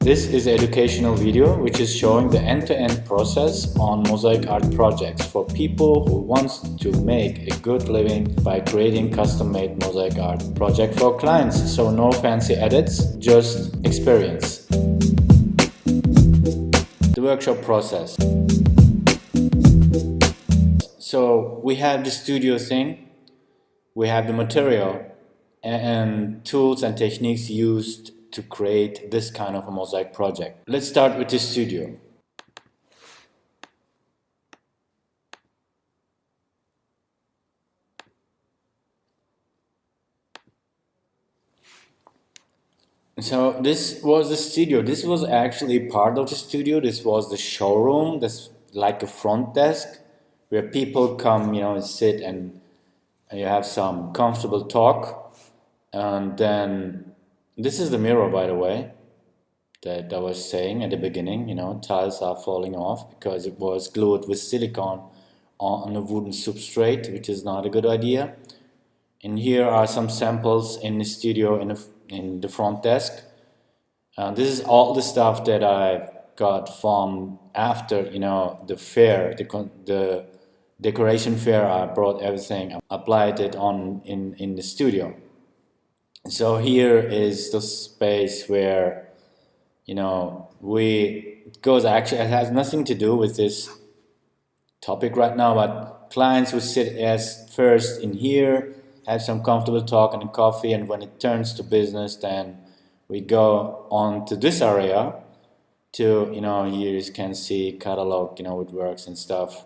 This is an educational video which is showing the end-to-end process on mosaic art projects for people who want to make a good living by creating custom-made mosaic art project for clients. So no fancy edits, just experience. The workshop process. So we have the studio thing, we have the material and tools and techniques used to create this kind of a mosaic project. Let's start with the studio. So this was the studio. This was actually part of the studio. This was the showroom. This like a front desk where people come, and sit and you have some comfortable talk. And then this is the mirror, by the way, that I was saying at the beginning. Tiles are falling off because it was glued with silicone on a wooden substrate, which is not a good idea. And here are some samples in the studio in the front desk. This is all the stuff that I got from after the fair, the decoration fair. I brought everything, applied it on in the studio. So here is the space where it goes. Actually, it has nothing to do with this topic right now, but clients would sit as first in here, have some comfortable talk and a coffee, and when it turns to business, then we go on to this area to, here you can see catalog, with works and stuff,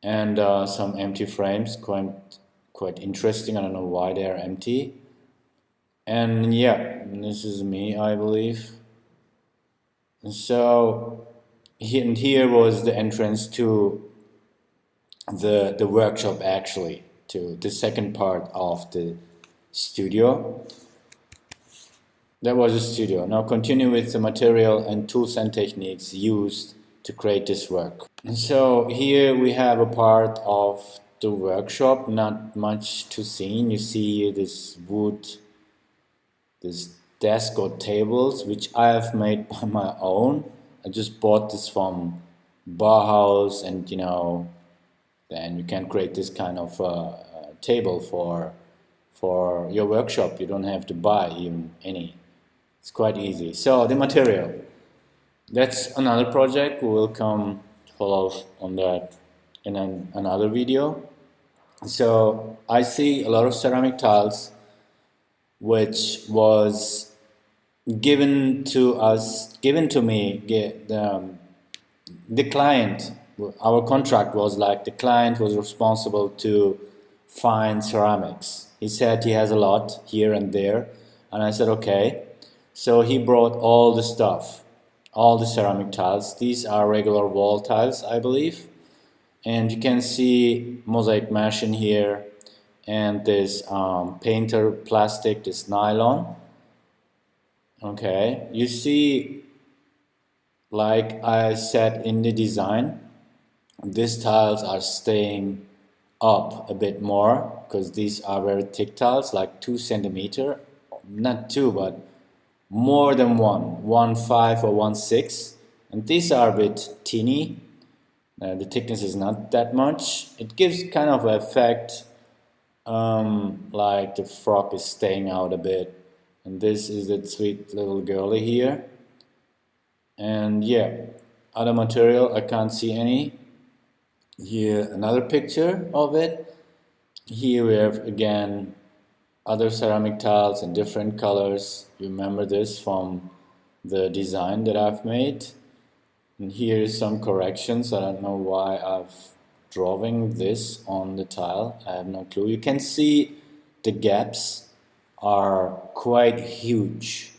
and some empty frames, quite interesting. I don't know why they're empty. And yeah, this is me, I believe. So here was the entrance to the workshop, actually, to the second part of the studio. That was the studio. Now continue with the material and tools and techniques used to create this work. And so here we have a part of the workshop, not much to see. You see this wood, this desk or tables, which I have made by my own. I just bought this from Bauhaus, and then you can create this kind of table for your workshop. You don't have to buy even any. It's quite easy. So the material, that's another project. We will come follow on that in another video. So I see a lot of ceramic tiles which was given to me. The client, our contract was like the client was responsible to find ceramics. He said he has a lot here and there, and I said okay. So he brought all the stuff, all the ceramic tiles. These are regular wall tiles, I believe, and you can see mosaic mesh in here, and this painter plastic, this nylon. Okay, you see, like I said in the design, these tiles are staying up a bit more because these are very thick tiles, like 2 centimeter, not 2 but more than 1.5 or 1.6, and these are a bit teeny. The thickness is not that much. It gives kind of an effect like the frog is staying out a bit. And this is the sweet little girlie here. And yeah, other material, I can't see any. Here another picture of it. Here we have again other ceramic tiles in different colors. You remember this from the design that I've made. And here is some corrections. I don't know why I've drawing this on the tile. I have no clue. You can see the gaps are quite huge,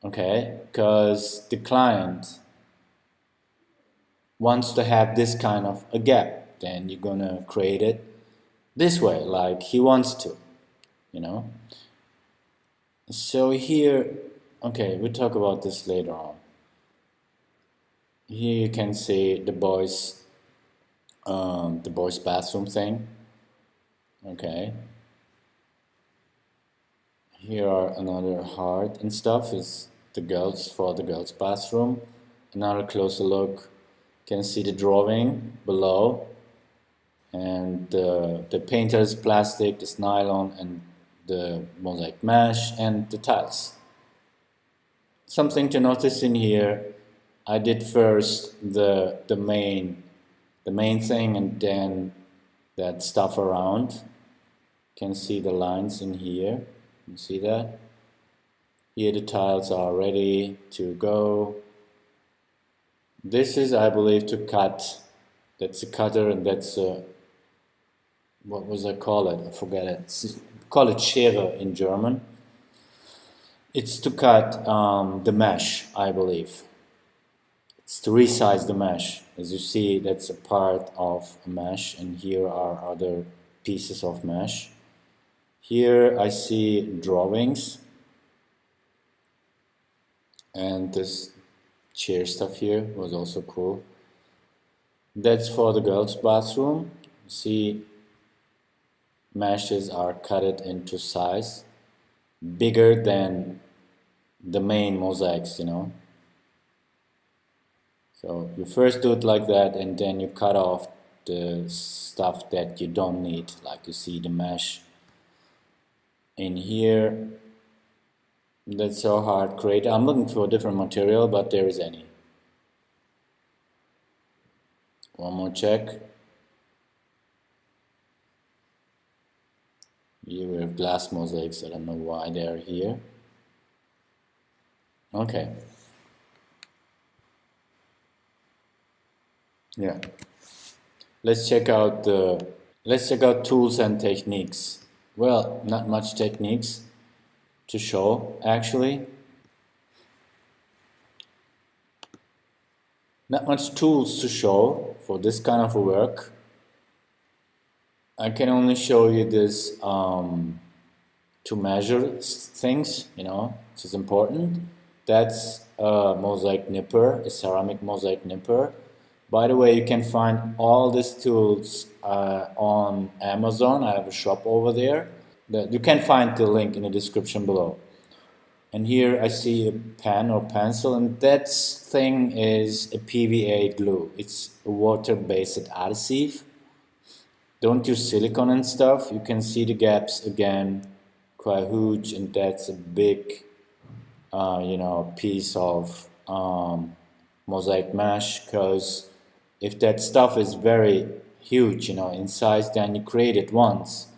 okay, because the client wants to have this kind of a gap. Then you're gonna create it this way, like he wants to, So here, okay, we'll talk about this later on. Here you can see the boys' bathroom thing. Okay. Here are another heart and stuff. Is the girls' bathroom. Another closer look. You can see the drawing below, and the painter is plastic, this nylon, and the mosaic mesh, and the tiles. Something to notice in here, I did first the main thing, and then that stuff around. You can see the lines in here. You see that? Here the tiles are ready to go. This is, I believe, to cut. That's a cutter, and that's a, what was I call it? I forget it. Call it Schere in German. It's to cut the mesh, I believe. It's to resize the mesh. As you see, that's a part of a mesh, and here are other pieces of mesh. Here I see drawings, and this chair stuff here was also cool. That's for the girls' bathroom. You see, meshes are cut into size bigger than the main mosaics, you know. So you first do it like that, and then you cut off the stuff that you don't need, like you see the mesh in here. That's so hard create. I'm looking for a different material, but there is any. One more check. Here we have glass mosaics. I don't know why they're here. Okay. Yeah. Let's check out tools and techniques. Well, not much techniques to show, actually. Not much tools to show for this kind of a work. I can only show you this to measure things, you know, which is important. That's a mosaic nipper, a ceramic mosaic nipper. By the way, you can find all these tools on Amazon. I have a shop over there. You can find the link in the description below. And here I see a pen or pencil, and that thing is a PVA glue. It's a water-based adhesive. Don't use silicone and stuff. You can see the gaps again, quite huge, and that's a big, you know, piece of mosaic mesh. Because if that stuff is very huge, you know, in size, then you create it once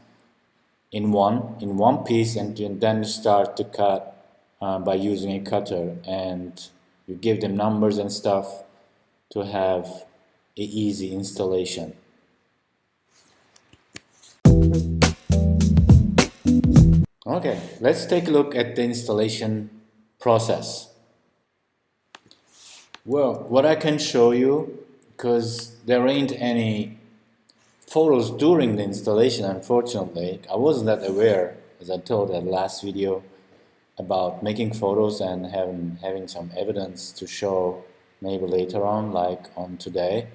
in one piece, and then you start to cut by using a cutter, and you give them numbers and stuff to have an easy installation. Okay, let's take a look at the installation process. Well, what I can show you, because there ain't any photos during the installation, unfortunately. I wasn't that aware, as I told that last video, about making photos and having some evidence to show maybe later on, like on today.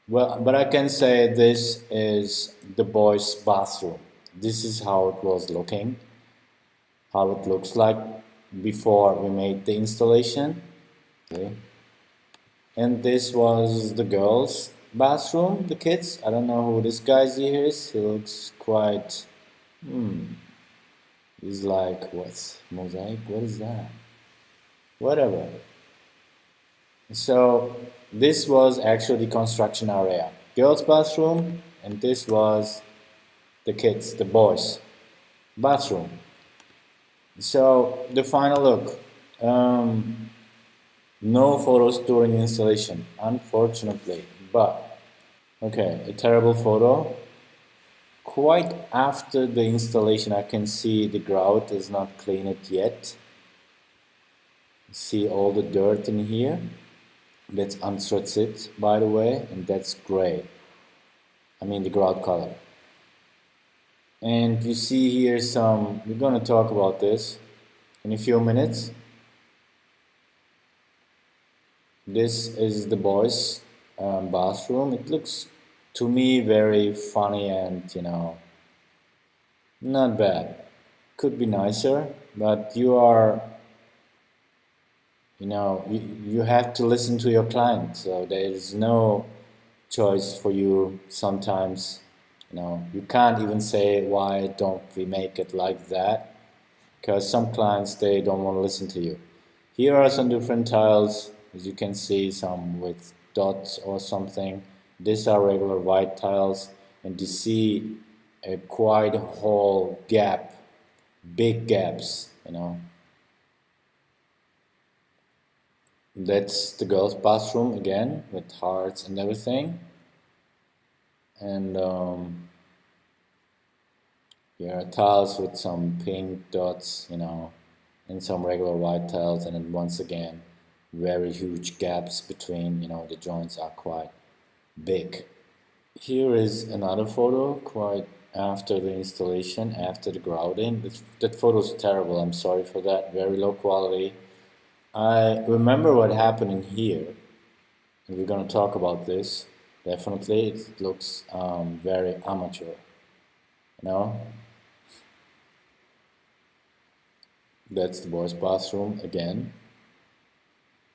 Well, but I can say this is the boys' bathroom. This is how it was looking, how it looks like before we made the installation. Okay. And this was the girls' bathroom, the kids. I don't know who this guy here is. He looks quite... He's like, what's mosaic? What is that? Whatever. So this was actually the construction area. Girls' bathroom, and this was the kids, the boys' bathroom. So the final look. No photos during installation, unfortunately, but okay, a terrible photo. Quite after the installation, I can see the grout is not cleaned yet. See all the dirt in here. That's anthracite, by the way, and that's gray. I mean the grout color. And you see here some, we're going to talk about this in a few minutes. This is the boys' bathroom. It looks to me very funny and, you know, not bad. Could be nicer, but you are you have to listen to your client, so there is no choice for you sometimes. You can't even say, why don't we make it like that, because some clients, they don't want to listen to you. Here are some different tiles, as you can see, some with dots or something. These are regular white tiles, and you see a quite whole gap, big gaps. That's the girls' bathroom again, with hearts and everything. And here are tiles with some pink dots, and some regular white tiles, and then once again, very huge gaps between, the joints are quite big. Here is another photo, quite after the installation, after the grouting. That photo is terrible, I'm sorry for that, very low quality. I remember what happened in here, and we're going to talk about this. Definitely, it looks very amateur, That's the boys' bathroom again.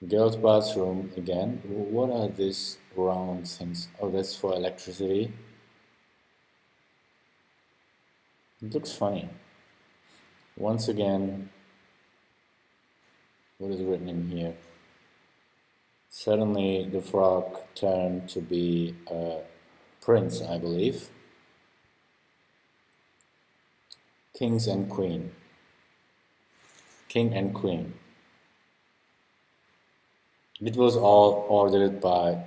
Girls' bathroom again. What are these round things? Oh, that's for electricity. It looks funny. Once again, what is written in here? Suddenly the frog turned to be a prince, I believe. Kings and queen. King and queen. It was all ordered by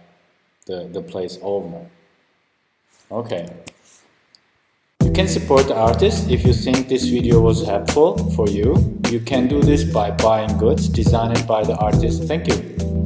the place owner. Okay. You can support the artist if you think this video was helpful for you. You can do this by buying goods designed by the artist. Thank you.